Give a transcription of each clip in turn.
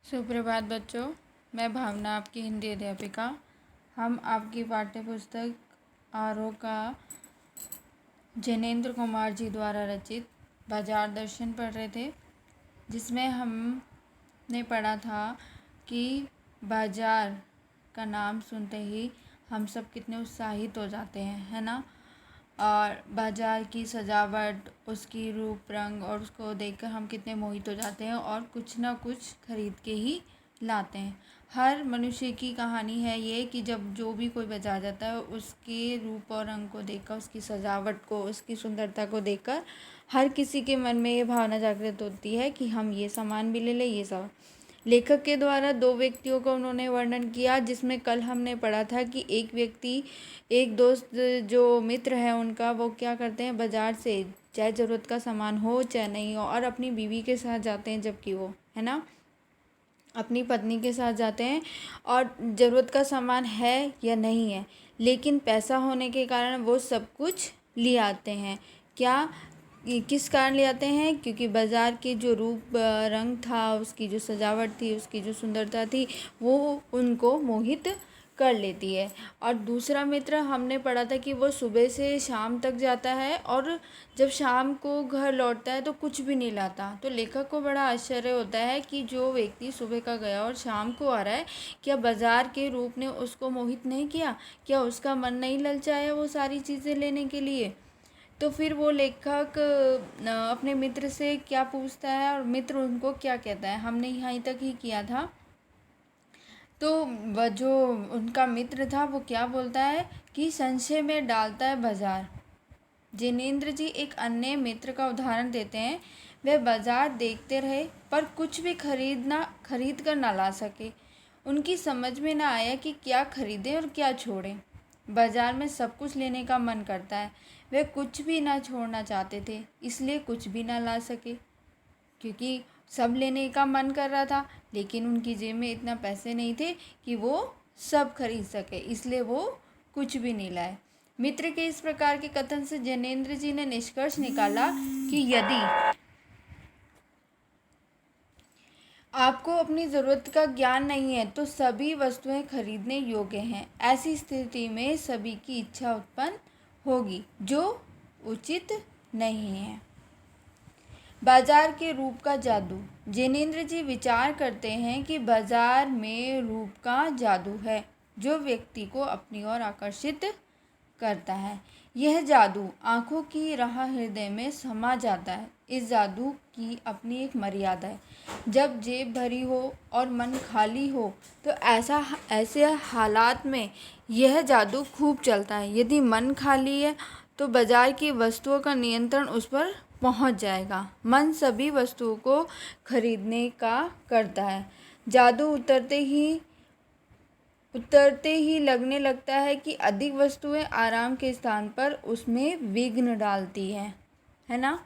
सुप्रभात बच्चों, मैं भावना आपकी हिंदी अध्यापिका। हम आपकी पाठ्य पुस्तक आरोह का जैनेन्द्र कुमार जी द्वारा रचित बाजार दर्शन पढ़ रहे थे, जिसमें हमने पढ़ा था कि बाजार का नाम सुनते ही हम सब कितने उत्साहित हो जाते हैं, है ना। और बाजार की सजावट, उसकी रूप रंग और उसको देखकर हम कितने मोहित हो जाते हैं और कुछ ना कुछ खरीद के ही लाते हैं। हर मनुष्य की कहानी है ये कि जब जो भी कोई बाजार जाता है, उसके रूप और रंग को देखकर, उसकी सजावट को, उसकी सुंदरता को देखकर हर किसी के मन में ये भावना जागृत होती है कि हम ये सामान भी ले लें। ये सब लेखक के द्वारा दो व्यक्तियों का उन्होंने वर्णन किया, जिसमें कल हमने पढ़ा था कि एक व्यक्ति, एक दोस्त, जो मित्र है उनका, वो क्या करते हैं, बाज़ार से चाहे ज़रूरत का सामान हो चाहे नहीं हो, और अपनी बीवी के साथ जाते हैं, जबकि वो, है ना, अपनी पत्नी के साथ जाते हैं और ज़रूरत का सामान है या नहीं है, लेकिन पैसा होने के कारण वो सब कुछ ले आते हैं। क्या, किस कारण ले आते हैं? क्योंकि बाज़ार के जो रूप रंग था, उसकी जो सजावट थी, उसकी जो सुंदरता थी, वो उनको मोहित कर लेती है। और दूसरा मित्र हमने पढ़ा था कि वो सुबह से शाम तक जाता है और जब शाम को घर लौटता है तो कुछ भी नहीं लाता। तो लेखक को बड़ा आश्चर्य होता है कि जो व्यक्ति सुबह का गया और शाम को आ रहा है, क्या बाज़ार के रूप ने उसको मोहित नहीं किया? क्या उसका मन नहीं ललचाया वो सारी चीज़ें लेने के लिए? तो फिर वो लेखक अपने मित्र से क्या पूछता है और मित्र उनको क्या कहता है, हमने यहीं तक ही किया था। तो वह जो उनका मित्र था वो क्या बोलता है कि संशय में डालता है बाजार। जिनेंद्र जी एक अन्य मित्र का उदाहरण देते हैं। वे बाजार देखते रहे पर कुछ भी खरीद कर ना ला सके। उनकी समझ में ना आया कि क्या खरीदें और क्या छोड़ें। बाजार में सब कुछ लेने का मन करता है, वे कुछ भी ना छोड़ना चाहते थे, इसलिए कुछ भी ना ला सके। क्योंकि सब लेने का मन कर रहा था, लेकिन उनकी जेब में इतना पैसे नहीं थे कि वो सब खरीद सके, इसलिए वो कुछ भी नहीं लाए। मित्र के इस प्रकार के कथन से जैनेन्द्र जी ने निष्कर्ष निकाला कि यदि आपको अपनी ज़रूरत का ज्ञान नहीं है तो सभी वस्तुएं खरीदने योग्य हैं। ऐसी स्थिति में सभी की इच्छा उत्पन्न होगी, जो उचित नहीं है। बाजार के रूप का जादू। जैनेन्द्र जी विचार करते हैं कि बाजार में रूप का जादू है, जो व्यक्ति को अपनी ओर आकर्षित करता है। यह जादू आँखों की राह हृदय में समा जाता है। इस जादू की अपनी एक मर्यादा है। जब जेब भरी हो और मन खाली हो तो ऐसे हालात में यह जादू खूब चलता है। यदि मन खाली है तो बाजार की वस्तुओं का नियंत्रण उस पर पहुंच जाएगा। मन सभी वस्तुओं को खरीदने का करता है। जादू उतरते ही लगने लगता है कि अधिक वस्तुएं आराम के स्थान पर उसमें विघ्न डालती है ना।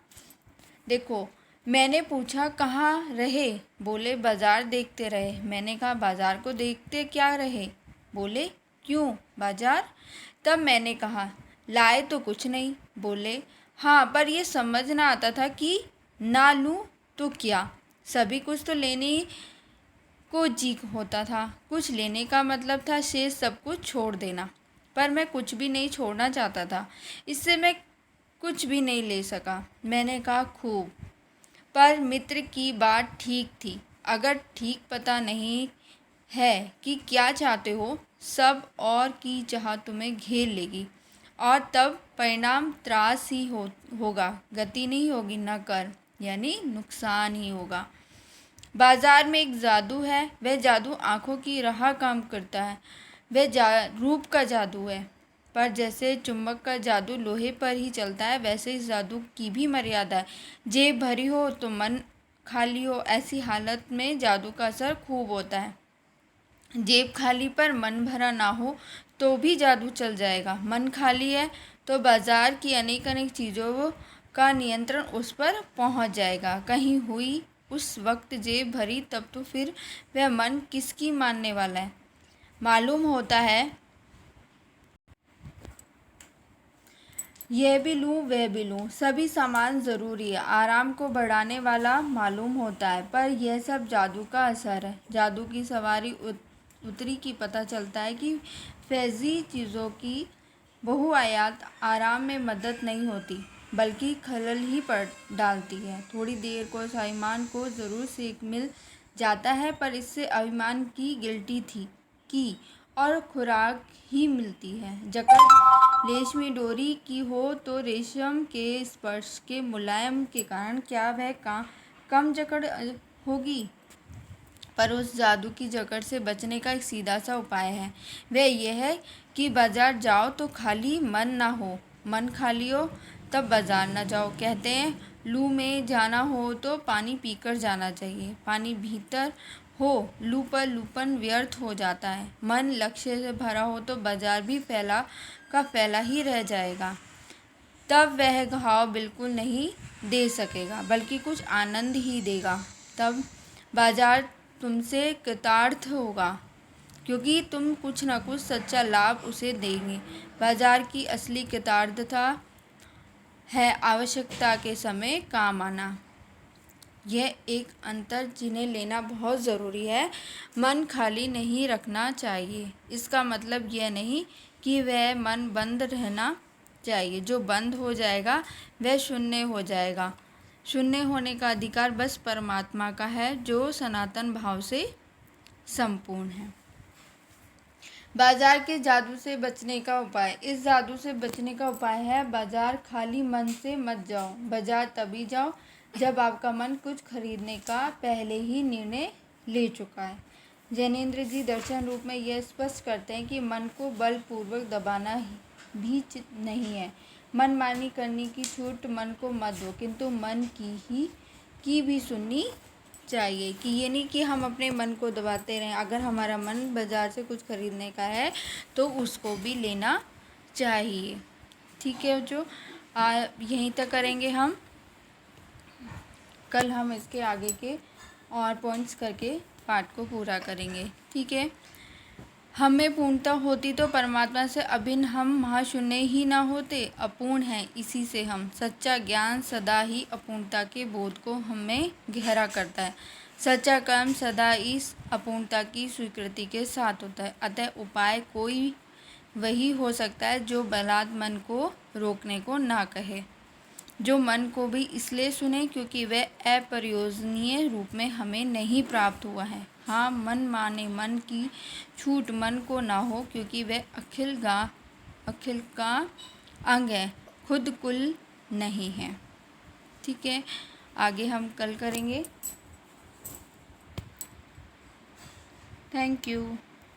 देखो, मैंने पूछा कहाँ रहे? बोले बाजार देखते रहे। मैंने कहा बाजार को देखते क्या रहे? बोले क्यों बाजार? तब मैंने कहा लाए तो कुछ नहीं। बोले हाँ, पर ये समझ ना आता था कि ना लूँ तो क्या, सभी कुछ तो लेने को जी होता था। कुछ लेने का मतलब था शेष सब कुछ छोड़ देना, पर मैं कुछ भी नहीं छोड़ना चाहता था, इससे मैं कुछ भी नहीं ले सका। मैंने कहा खूब, पर मित्र की बात ठीक थी। अगर ठीक पता नहीं है कि क्या चाहते हो, सब और की चाह तुम्हें घेर लेगी और तब परिणाम त्रास ही होगा, गति नहीं होगी, न कर, यानी नुकसान ही होगा। बाजार में एक जादू है, वह जादू आँखों की राह काम करता है। वह रूप का जादू है, पर जैसे चुंबक का जादू लोहे पर ही चलता है, वैसे इस जादू की भी मर्यादा है। जेब भरी हो तो मन खाली हो, ऐसी हालत में जादू का असर खूब होता है। जेब खाली पर मन भरा ना हो तो भी जादू चल जाएगा। मन खाली है तो बाजार की अनेक चीज़ों का नियंत्रण उस पर पहुंच जाएगा। कहीं हुई उस वक्त जेब भरी, तब तो फिर वह मन किसकी मानने वाला है? मालूम होता है यह भी लूँ वह भी लूँ, सभी सामान ज़रूरी है। आराम को बढ़ाने वाला मालूम होता है, पर यह सब जादू का असर है। जादू की सवारी उतरी की पता चलता है कि फैज़ी चीज़ों की बहुआयात आराम में मदद नहीं होती, बल्कि खलल ही पड़ डालती है। थोड़ी देर को साइमान को ज़रूर सीख मिल जाता है, पर इससे अभिमान की गिल्टी थी की और खुराक ही मिलती है। जकड़ रेशमी डोरी की हो तो रेशम के स्पर्श के मुलायम के कारण क्या वह कम जकड़ होगी? पर उस जादू की जकड़ से बचने का एक सीधा सा उपाय है। वह यह है कि बाजार जाओ तो खाली मन ना हो, मन खाली हो तब बाजार ना जाओ। कहते हैं लू में जाना हो तो पानी पीकर जाना चाहिए। पानी भीतर हो, लू पर लूपन व्यर्थ हो जाता है। मन लक्ष्य से भरा हो तो बाजार भी फैला का फैला ही रह जाएगा। तब वह घाव बिल्कुल नहीं दे सकेगा, बल्कि कुछ आनंद ही देगा। तब बाजार तुमसे कृतार्थ होगा, क्योंकि तुम कुछ न कुछ सच्चा लाभ उसे देंगे। बाजार की असली कृतार्थता है आवश्यकता के समय काम आना। यह एक अंतर जिन्हें लेना बहुत ज़रूरी है। मन खाली नहीं रखना चाहिए, इसका मतलब यह नहीं कि वह मन बंद रहना चाहिए। जो बंद हो जाएगा वह शून्य हो जाएगा। शून्य होने का अधिकार बस परमात्मा का है, जो सनातन भाव से संपूर्ण है। बाजार के जादू से बचने का उपाय। इस जादू से बचने का उपाय है बाजार खाली मन से मत जाओ। बाजार तभी जाओ जब आपका मन कुछ खरीदने का पहले ही निर्णय ले चुका है। जैनेन्द्र जी दर्शन रूप में यह स्पष्ट करते हैं कि मन को बलपूर्वक दबाना भी नहीं है। मनमानी करने की छूट मन को मत दो, किंतु मन की भी सुननी चाहिए। कि ये नहीं कि हम अपने मन को दबाते रहें। अगर हमारा मन बाज़ार से कुछ खरीदने का है तो उसको भी लेना चाहिए। ठीक है, जो यहीं तक करेंगे हम। कल हम इसके आगे के और पॉइंट्स करके पाठ को पूरा करेंगे। ठीक है। हमें पूर्णता होती तो परमात्मा से अभिन्न हम महाशून्य ही ना होते। अपूर्ण है, इसी से हम सच्चा ज्ञान सदा ही अपूर्णता के बोध को हमें गहरा करता है। सच्चा कर्म सदा इस अपूर्णता की स्वीकृति के साथ होता है। अतः उपाय कोई वही हो सकता है जो बलात् मन को रोकने को ना कहे, जो मन को भी इसलिए सुने क्योंकि वह अप्रयोजनीय रूप में हमें नहीं प्राप्त हुआ है। हाँ, मन माने मन की छूट मन को ना हो, क्योंकि वह अखिल का अंग है, खुद कुल नहीं है। ठीक है, आगे हम कल करेंगे। Thank you.